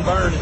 burning.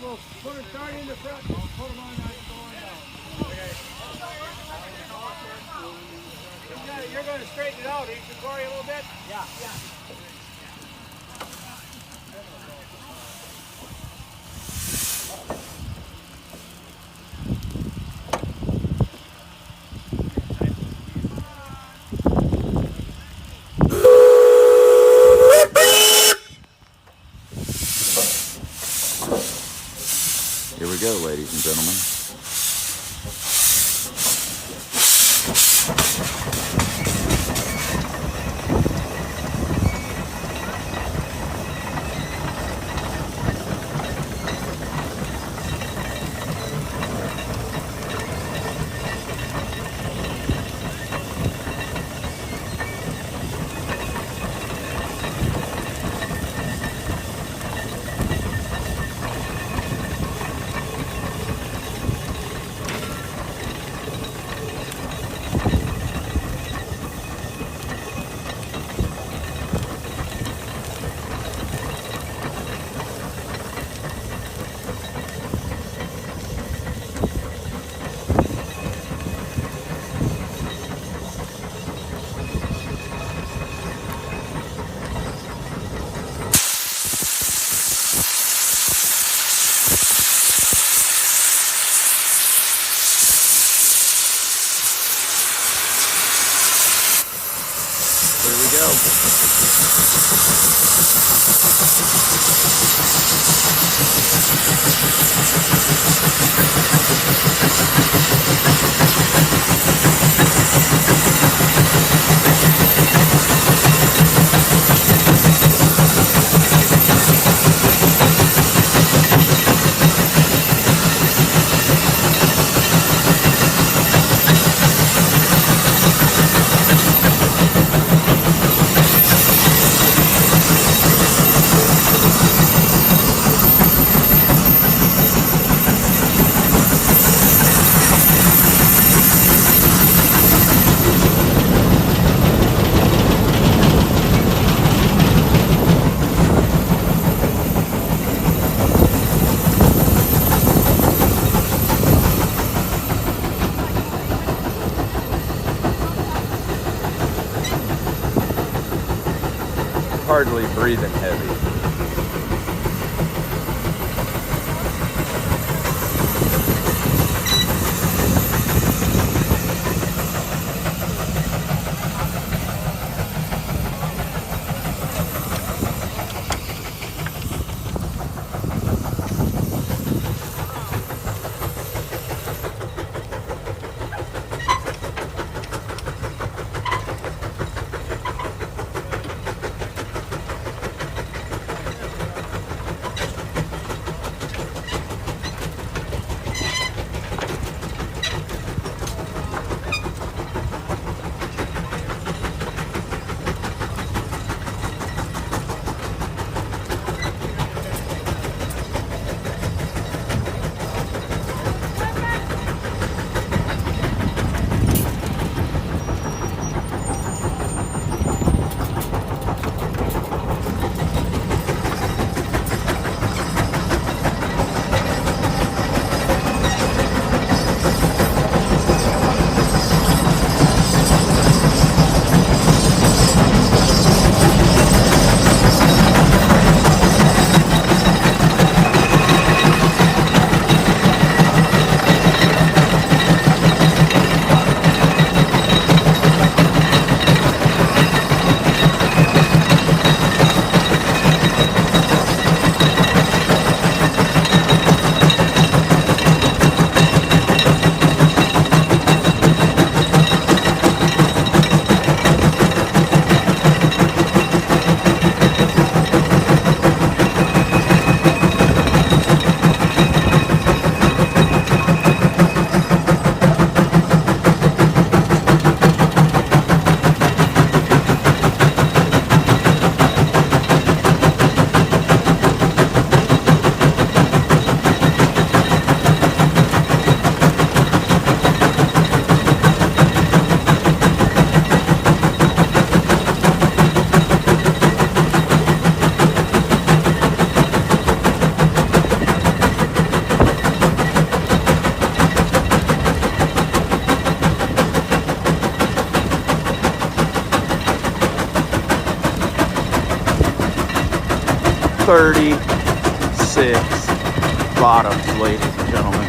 We'll put a start in the front. We'll put them on that going down. Okay. You're going to straighten it out, each Corey, a little bit? Yeah. Here we go, ladies and gentlemen. Here we go. Hardly breathing heavy. 36 bottoms, ladies and gentlemen.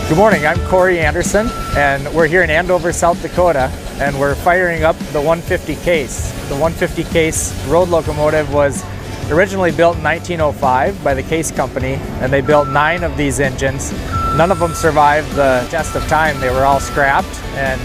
Good morning, I'm Corey Anderson, and we're here in Andover, South Dakota, and we're firing up the 150 case. The 150 case road locomotive was originally built in 1905 by the Case Company, and they built 9 of these engines. None of them survived the test of time. They were all scrapped, and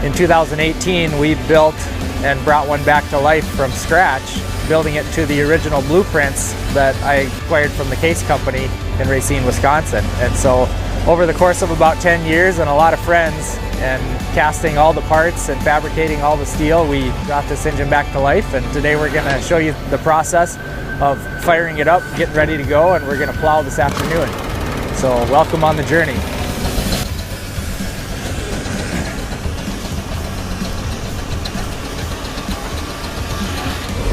in 2018 we built and brought one back to life from scratch, building it to the original blueprints that I acquired from the Case Company in Racine, Wisconsin. And so over the course of about 10 years and a lot of friends and casting all the parts and fabricating all the steel, we brought this engine back to life, and today we're going to show you the process of firing it up, getting ready to go, and we're going to plow this afternoon. So welcome on the journey.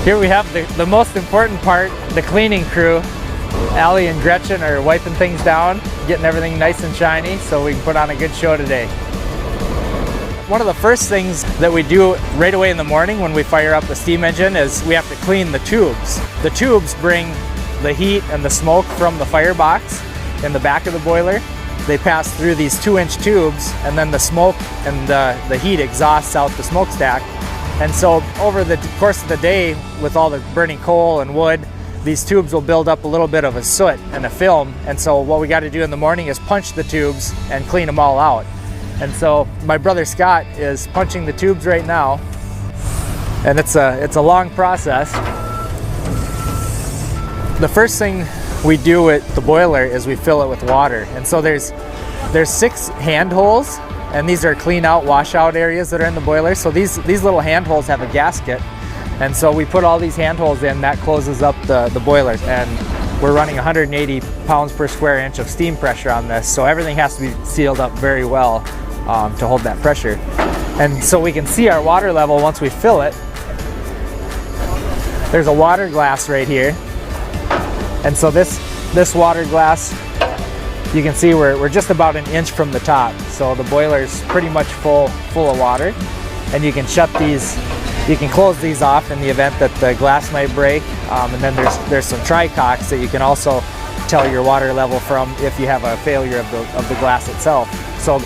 Here we have the most important part, the cleaning crew. Allie and Gretchen are wiping things down, getting everything nice and shiny so we can put on a good show today. One of the first things that we do right away in the morning when we fire up the steam engine is we have to clean the tubes. The tubes bring the heat and the smoke from the firebox in the back of the boiler. They pass through these 2-inch tubes, and then the smoke and the heat exhausts out the smokestack. And so over the course of the day, with all the burning coal and wood, these tubes will build up a little bit of a soot and a film. And so what we got to do in the morning is punch the tubes and clean them all out. And so my brother Scott is punching the tubes right now, and it's a long process. The first thing we do with the boiler is we fill it with water. And so there's 6 hand holes, and these are clean out washout areas that are in the boiler. So these little hand holes have a gasket, and so we put all these hand holes in. That closes up the boiler, and we're running 180 pounds per square inch of steam pressure on this, so everything has to be sealed up very well to hold that pressure. And so we can see our water level once we fill it. there's a water glass right here. And so this water glass, you can see we're just about an inch from the top. So the boiler's pretty much full of water. And you can shut these, you can close these off in the event that the glass might break. And then there's some tri-cocks that you can also tell your water level from if you have a failure of the glass itself. So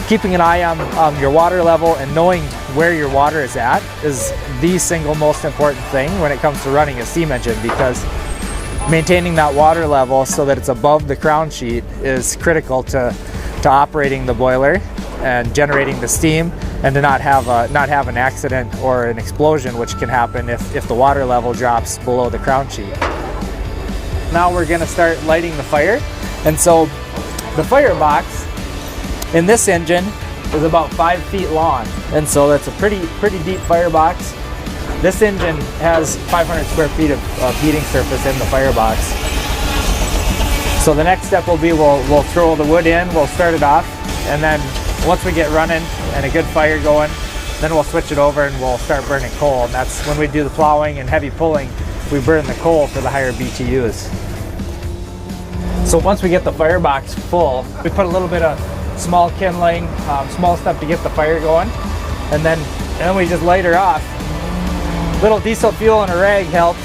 keeping an eye on your water level and knowing where your water is at is the single most important thing when it comes to running a steam engine, because maintaining that water level so that it's above the crown sheet is critical to operating the boiler and generating the steam, and to not have an accident or an explosion, which can happen if the water level drops below the crown sheet. Now we're going to start lighting the fire. And so the firebox in this engine is about 5 feet long, and so that's a pretty deep firebox. This engine has 500 square feet of heating surface in the firebox. So the next step will be we'll throw the wood in, we'll start it off, and then once we get running and a good fire going, then we'll switch it over and we'll start burning coal. And that's when we do the plowing and heavy pulling, we burn the coal for the higher BTUs. So once we get the firebox full, we put a little bit of small kindling, small stuff to get the fire going, and then we just light her off. Little diesel fuel and a rag helps.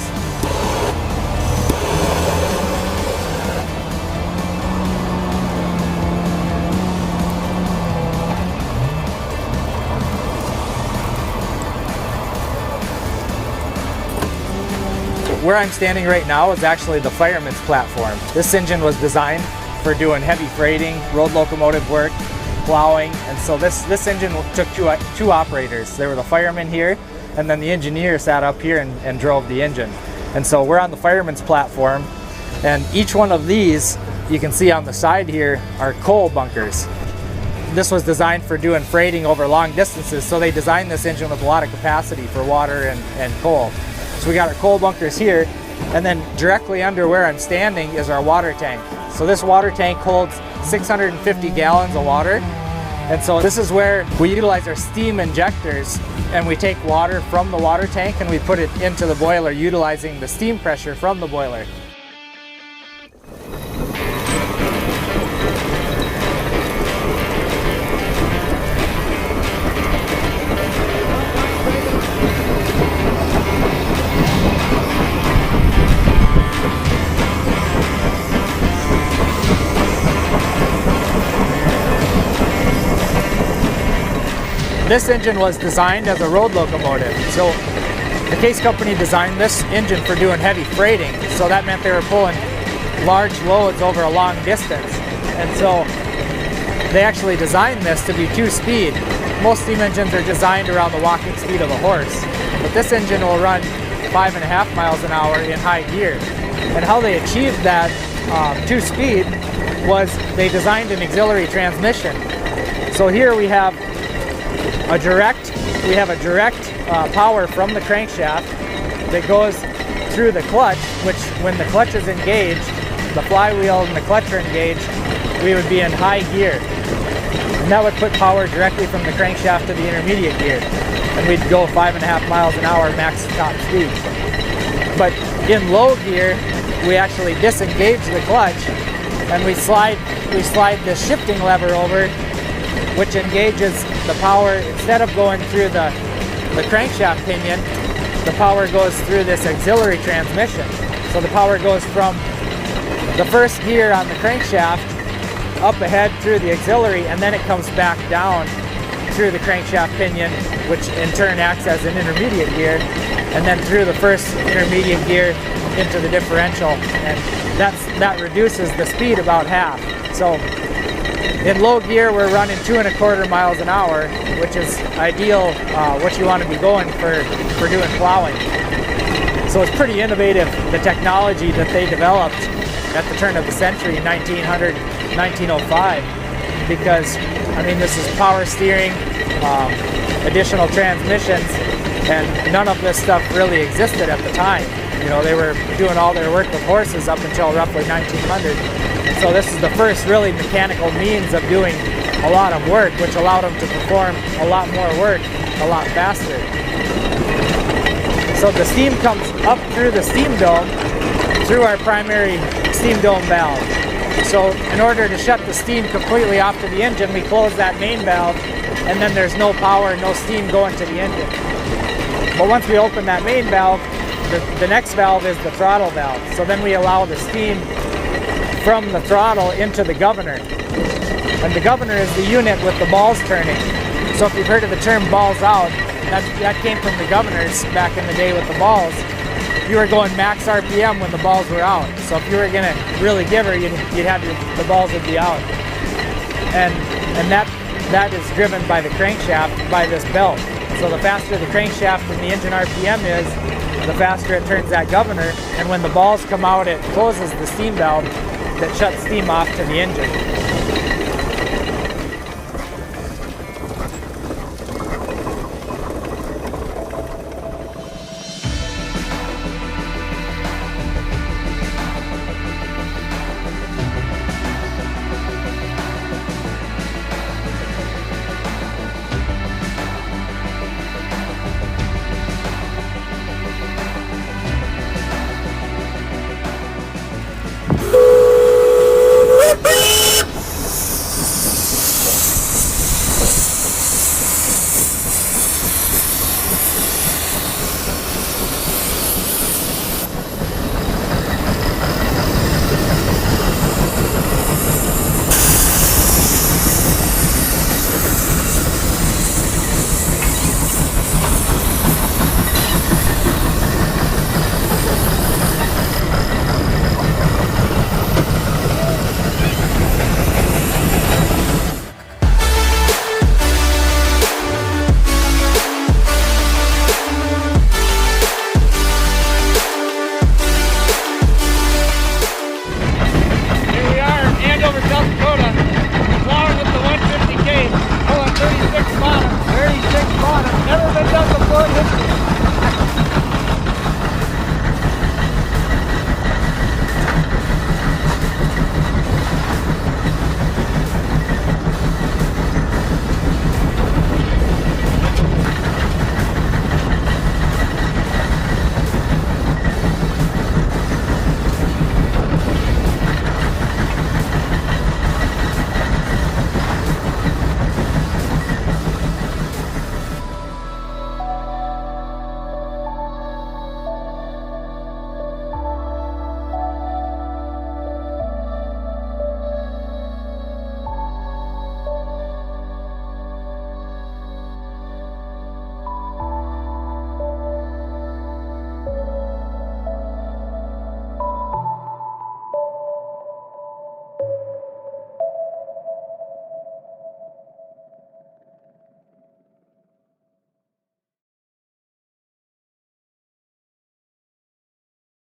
Where I'm standing right now is actually the fireman's platform. This engine was designed for doing heavy freighting, road locomotive work, plowing, and so this engine took two operators. There were the firemen here, and then the engineer sat up here and drove the engine. And so we're on the fireman's platform, and each one of these, you can see on the side here, are coal bunkers. This was designed for doing freighting over long distances, so they designed this engine with a lot of capacity for water and coal. So we got our coal bunkers here, and then directly under where I'm standing is our water tank. So this water tank holds 650 gallons of water. And so this is where we utilize our steam injectors, and we take water from the water tank and we put it into the boiler utilizing the steam pressure from the boiler. This engine was designed as a road locomotive. So the Case Company designed this engine for doing heavy freighting. So that meant they were pulling large loads over a long distance. And so they actually designed this to be 2-speed. Most steam engines are designed around the walking speed of a horse. But this engine will run 5.5 miles an hour in high gear. And how they achieved that 2-speed was they designed an auxiliary transmission. So here we have a direct power from the crankshaft that goes through the clutch, which when the clutch is engaged, the flywheel and the clutch are engaged, we would be in high gear. And that would put power directly from the crankshaft to the intermediate gear. And we'd go 5.5 miles an hour max top speed. But in low gear, we actually disengage the clutch and we slide this shifting lever over, which engages the power. Instead of going through the crankshaft pinion, the power goes through this auxiliary transmission. So the power goes from the first gear on the crankshaft up ahead through the auxiliary, and then it comes back down through the crankshaft pinion, which in turn acts as an intermediate gear, and then through the first intermediate gear into the differential, and that reduces the speed about half. So in low gear, we're running 2.25 miles an hour, which is ideal, what you want to be going for doing plowing. So it's pretty innovative, the technology that they developed at the turn of the century, 1900, 1905, because, I mean, this is power steering, additional transmissions, and none of this stuff really existed at the time. You know, they were doing all their work with horses up until roughly 1900. So this is the first really mechanical means of doing a lot of work, which allowed them to perform a lot more work a lot faster. So the steam comes up through the steam dome, through our primary steam dome valve. So in order to shut the steam completely off to the engine, we close that main valve, and then there's no power, no steam going to the engine. But once we open that main valve, the next valve is the throttle valve. So then we allow the steam from the throttle into the governor. And the governor is the unit with the balls turning. So if you've heard of the term balls out, that came from the governors back in the day with the balls. You were going max RPM when the balls were out. So if you were gonna really give her, you'd have the balls would be out. And that is driven by the crankshaft, by this belt. So the faster the crankshaft and the engine RPM is, the faster it turns that governor. And when the balls come out, it closes the steam valve that shuts steam off to the engine.